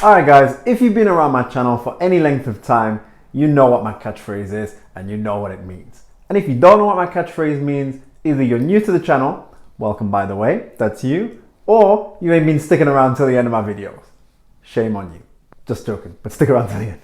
Alright guys, if you've been around my channel for any length of time, you know what my catchphrase is and you know what it means. And if you don't know what my catchphrase means, either you're new to the channel, welcome by the way, that's you, or you ain't been sticking around till the end of my videos. Shame on you. Just joking, but stick around till the end.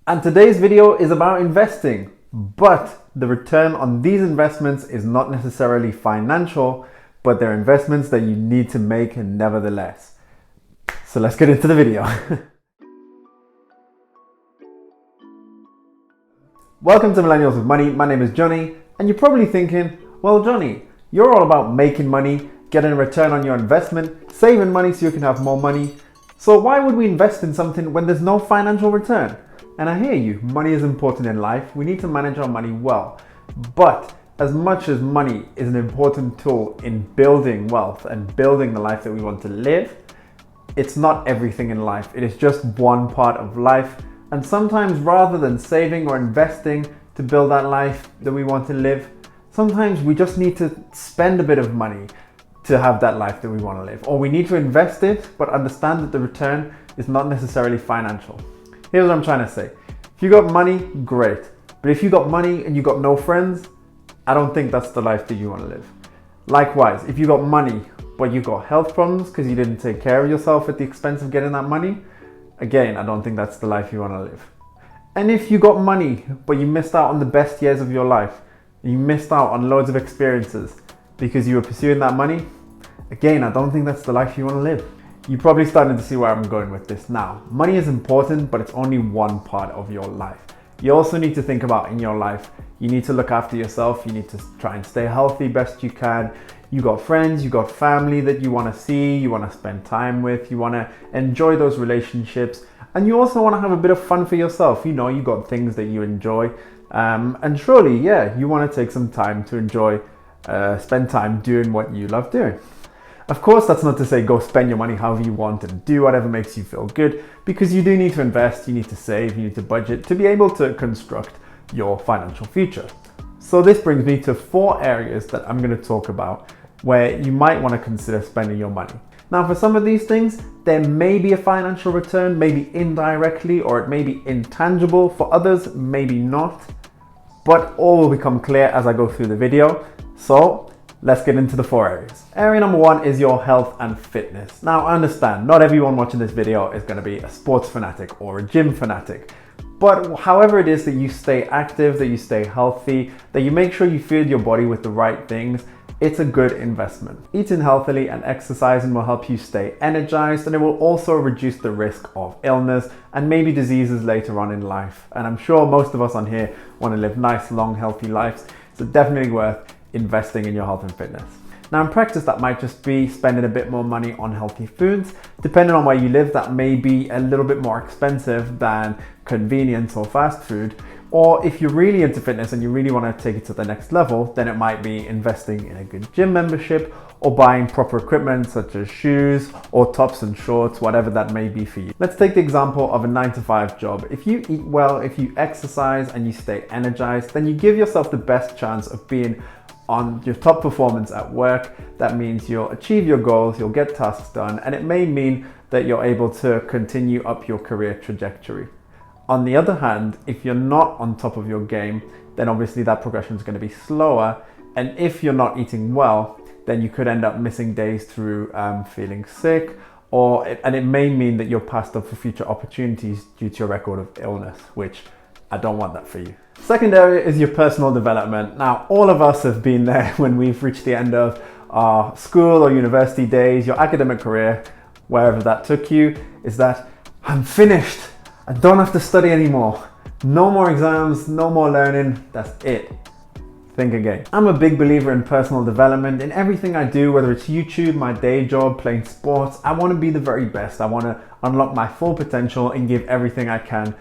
And today's video is about investing, but the return on these investments is not necessarily financial, but they're investments that you need to make nevertheless. So let's get into the video. Welcome to Millennials with Money. My name is Johnny, and you're probably thinking, well, Johnny, you're all about making money, getting a return on your investment, saving money so you can have more money. So why would we invest in something when there's no financial return? And I hear you, money is important in life. We need to manage our money well. But as much as money is an important tool in building wealth and building the life that we want to live, it's not everything in life. It is just one part of life. And sometimes rather than saving or investing to build that life that we want to live, sometimes we just need to spend a bit of money to have that life that we want to live. Or we need to invest it, but understand that the return is not necessarily financial. Here's what I'm trying to say. If you got money, great. But if you got money and you got no friends, I don't think that's the life that you want to live. Likewise, if you got money, but you got health problems because you didn't take care of yourself at the expense of getting that money, again, I don't think that's the life you want to live. And if you got money, but you missed out on the best years of your life, you missed out on loads of experiences because you were pursuing that money, again, I don't think that's the life you want to live. You're probably starting to see where I'm going with this now. Money is important, but it's only one part of your life. You also need to think about in your life, you need to look after yourself. You need to try and stay healthy best you can. You got friends, you got family that you want to see, you want to spend time with, you want to enjoy those relationships. And you also want to have a bit of fun for yourself. You know, you got things that you enjoy. And surely, yeah, you want to take some time to enjoy, spend time doing what you love doing. Of course, that's not to say go spend your money however you want and do whatever makes you feel good, because you do need to invest, you need to save, you need to budget to be able to construct your financial future. So this brings me to 4 areas that I'm going to talk about where you might want to consider spending your money. Now, for some of these things, there may be a financial return, maybe indirectly, or it may be intangible. For others, maybe not, but all will become clear as I go through the video. So let's get into the 4 areas. Area number 1 is your health and fitness. Now, I understand not everyone watching this video is going to be a sports fanatic or a gym fanatic, but however it is that you stay active, that you stay healthy, that you make sure you feed your body with the right things, it's a good investment. Eating healthily and exercising will help you stay energized, and it will also reduce the risk of illness and maybe diseases later on in life. And I'm sure most of us on here want to live nice, long, healthy lives, so definitely worth investing in your health and fitness. Now, in practice, that might just be spending a bit more money on healthy foods. Depending on where you live, that may be a little bit more expensive than convenience or fast food. Or if you're really into fitness and you really want to take it to the next level, then it might be investing in a good gym membership or buying proper equipment such as shoes or tops and shorts, whatever that may be for you. Let's take the example of a 9-to-5 job. If you eat well, if you exercise and you stay energized, then you give yourself the best chance of being on your top performance at work. That means you'll achieve your goals, you'll get tasks done, and it may mean that you're able to continue up your career trajectory. On the other hand, if you're not on top of your game, then obviously that progression is going to be slower. And if you're not eating well, then you could end up missing days through feeling sick, and it may mean that you're passed up for future opportunities due to your record of illness, which I don't want that for you. Second area is your personal development. Now, all of us have been there when we've reached the end of our school or university days, your academic career, wherever that took you, is that I'm finished. I don't have to study anymore. No more exams, no more learning, that's it. Think again. I'm a big believer in personal development. In everything I do, whether it's YouTube, my day job, playing sports, I want to be the very best. I want to unlock my full potential and give everything I can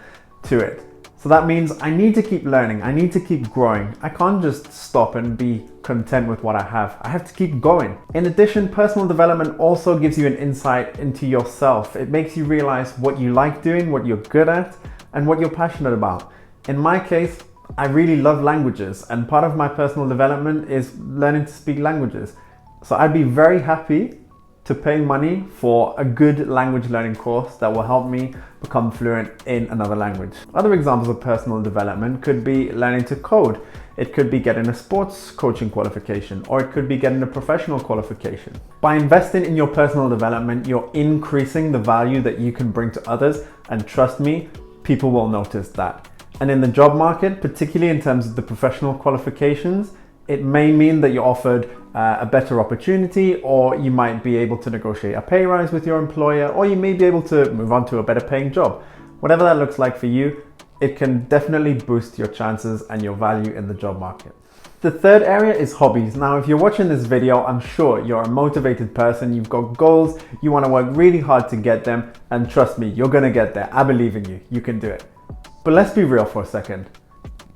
to it. So that means I need to keep learning. I need to keep growing. I can't just stop and be content with what I have. I have to keep going. In addition, personal development also gives you an insight into yourself. It makes you realize what you like doing, what you're good at, and what you're passionate about. In my case, I really love languages, and part of my personal development is learning to speak languages. So I'd be very happy to paying money for a good language learning course that will help me become fluent in another language. Other examples of personal development could be learning to code. It could be getting a sports coaching qualification, or it could be getting a professional qualification. By investing in your personal development, you're increasing the value that you can bring to others, and trust me, people will notice that. And in the job market, particularly in terms of the professional qualifications, it may mean that you're offered a better opportunity, or you might be able to negotiate a pay rise with your employer, or you may be able to move on to a better paying job. Whatever that looks like for you, it can definitely boost your chances and your value in the job market. The third area is hobbies. Now, if you're watching this video, I'm sure you're a motivated person, you've got goals, you want to work really hard to get them, and trust me, you're gonna get there. I believe in you, you can do it. But let's be real for a second.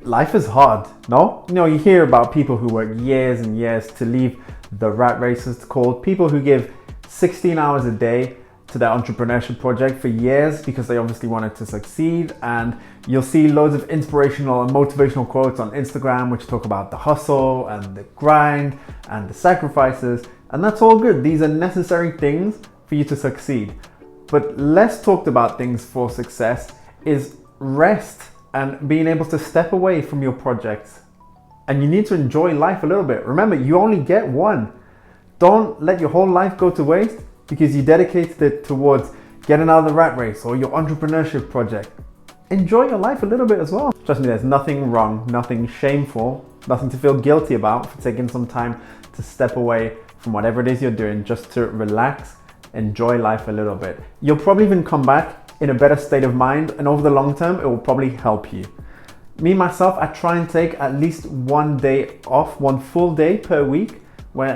Life is hard, no? You know, you hear about people who work years and years to leave the rat race, it's called, people who give 16 hours a day to their entrepreneurship project for years because they obviously wanted to succeed. And you'll see loads of inspirational and motivational quotes on Instagram which talk about the hustle and the grind and the sacrifices, and that's all good. These are necessary things for you to succeed. But less talked about things for success is rest and being able to step away from your projects. And you need to enjoy life a little bit. Remember, you only get one. Don't let your whole life go to waste because you dedicated it towards getting out of the rat race or your entrepreneurship project. Enjoy your life a little bit as well. Trust me, there's nothing wrong, nothing shameful, nothing to feel guilty about for taking some time to step away from whatever it is you're doing, just to relax, enjoy life a little bit. You'll probably even come back in a better state of mind, and over the long term, it will probably help you. Me, myself, I try and take at least one day off, one full day per week, where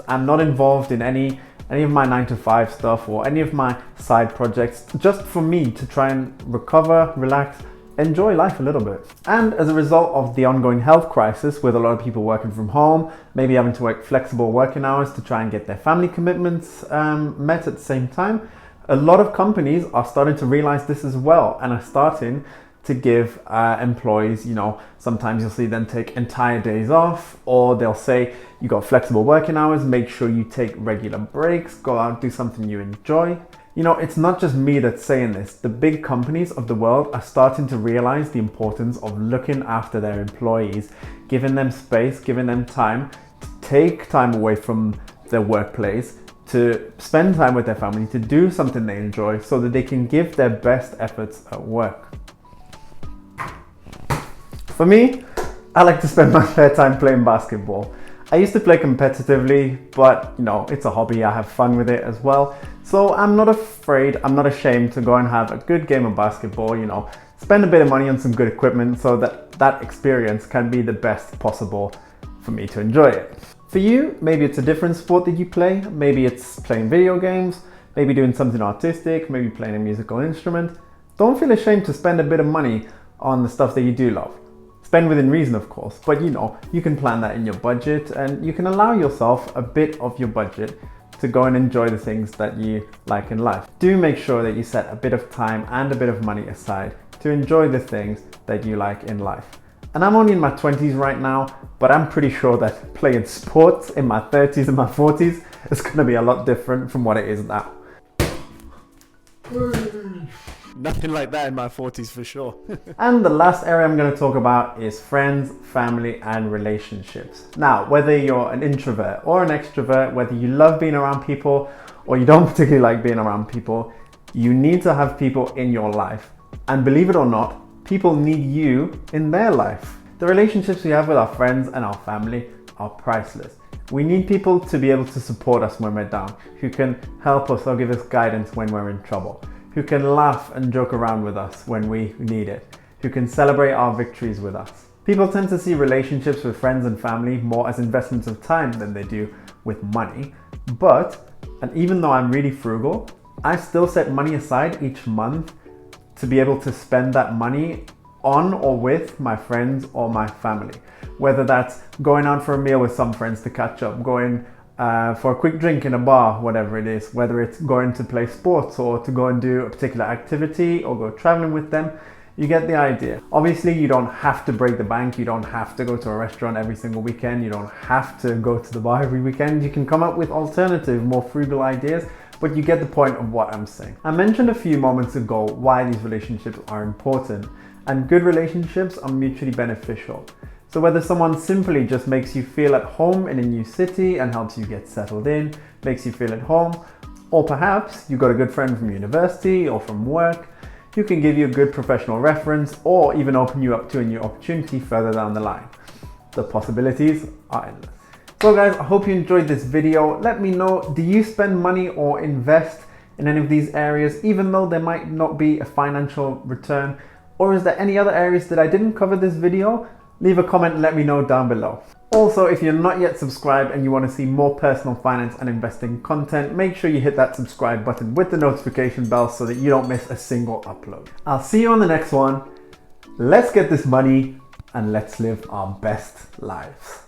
I'm not involved in any of my 9-to-5 stuff or any of my side projects, just for me to try and recover, relax, enjoy life a little bit. And as a result of the ongoing health crisis, with a lot of people working from home, maybe having to work flexible working hours to try and get their family commitments met at the same time, a lot of companies are starting to realize this as well and are starting to give employees, you know, sometimes you'll see them take entire days off, or they'll say you got flexible working hours, make sure you take regular breaks, go out, do something you enjoy. You know, it's not just me that's saying this. The big companies of the world are starting to realize the importance of looking after their employees, giving them space, giving them time to take time away from their workplace, to spend time with their family, to do something they enjoy so that they can give their best efforts at work. For me, I like to spend my spare time playing basketball. I used to play competitively, but you know, it's a hobby, I have fun with it as well. So I'm not afraid, I'm not ashamed to go and have a good game of basketball, you know, spend a bit of money on some good equipment so that experience can be the best possible for me to enjoy it. For you, maybe it's a different sport that you play, maybe it's playing video games, maybe doing something artistic, maybe playing a musical instrument. Don't feel ashamed to spend a bit of money on the stuff that you do love. Spend within reason, of course, but you know, you can plan that in your budget, and you can allow yourself a bit of your budget to go and enjoy the things that you like in life. Do make sure that you set a bit of time and a bit of money aside to enjoy the things that you like in life. And I'm only in my 20s right now, but I'm pretty sure that playing sports in my 30s and my 40s is going to be a lot different from what it is now. Nothing like that in my 40s for sure. And the last area I'm going to talk about is friends, family, and relationships. Now, whether you're an introvert or an extrovert, whether you love being around people or you don't particularly like being around people, you need to have people in your life. And believe it or not, people need you in their life. The relationships we have with our friends and our family are priceless. We need people to be able to support us when we're down, who can help us or give us guidance when we're in trouble, who can laugh and joke around with us when we need it, who can celebrate our victories with us. People tend to see relationships with friends and family more as investments of time than they do with money. And even though I'm really frugal, I still set money aside each month to be able to spend that money on or with my friends or my family. Whether that's going out for a meal with some friends to catch up, going for a quick drink in a bar, whatever it is, whether it's going to play sports or to go and do a particular activity or go traveling with them. You get the idea. Obviously, you don't have to break the bank. You don't have to go to a restaurant every single weekend. You don't have to go to the bar every weekend. You can come up with alternative, more frugal ideas, but you get the point of what I'm saying. I mentioned a few moments ago why these relationships are important, and good relationships are mutually beneficial. So whether someone simply just makes you feel at home in a new city and helps you get settled in, makes you feel at home, or perhaps you got a good friend from university or from work, who can give you a good professional reference or even open you up to a new opportunity further down the line. The possibilities are endless. So guys, I hope you enjoyed this video. Let me know, do you spend money or invest in any of these areas, even though there might not be a financial return? Or is there any other areas that I didn't cover this video? Leave a comment and let me know down below. Also, if you're not yet subscribed and you want to see more personal finance and investing content, make sure you hit that subscribe button with the notification bell so that you don't miss a single upload. I'll see you on the next one. Let's get this money and let's live our best lives.